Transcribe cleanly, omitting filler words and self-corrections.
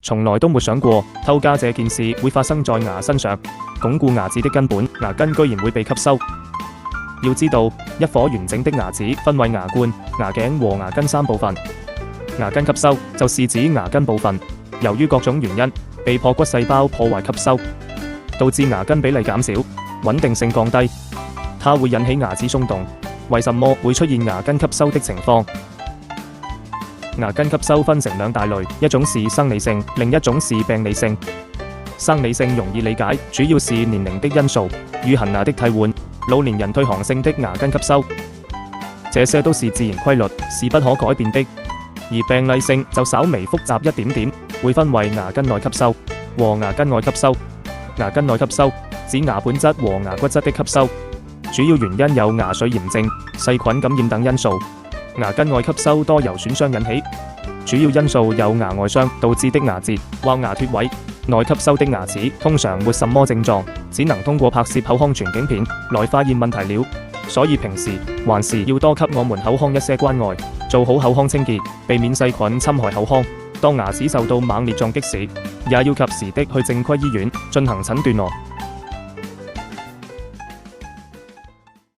從來都沒想過偷家這件事會發生在牙身上。鞏固牙齒的根本，牙根居然會被吸收。要知道，一顆完整的牙齒分為牙冠、牙頸和牙根三部分。牙根吸收就是指牙根部分，由於各種原因被破骨細胞破壞吸收，導致牙根比例減少，穩定性降低，它會引起牙齒鬆動。為什麼會出現牙根吸收的情況？牙根吸收分成兩大類，一種是生理性，另一種是病理性。生理性容易理解，主要是年齡的因素與恆牙的替換、老年人退行性的牙根吸收，這些都是自然規律，是不可改變的。而病理性就稍微複雜一點點，會分為牙根內吸收和牙根外吸收。牙根內吸收指牙本質和牙骨質的吸收，主要原因有牙髓炎症、細菌感染等因素。牙根外吸收多由損傷引起，主要因素有牙外傷導致的牙折或牙脫位。內吸收的牙齒通常沒什麼症狀，只能通過拍攝口腔全景片來發現問題了。所以平時還是要多給我們口腔一些關愛，做好口腔清潔，避免細菌侵害口腔。當牙齒受到猛烈撞擊時，也要及時的去正規醫院進行診斷哦。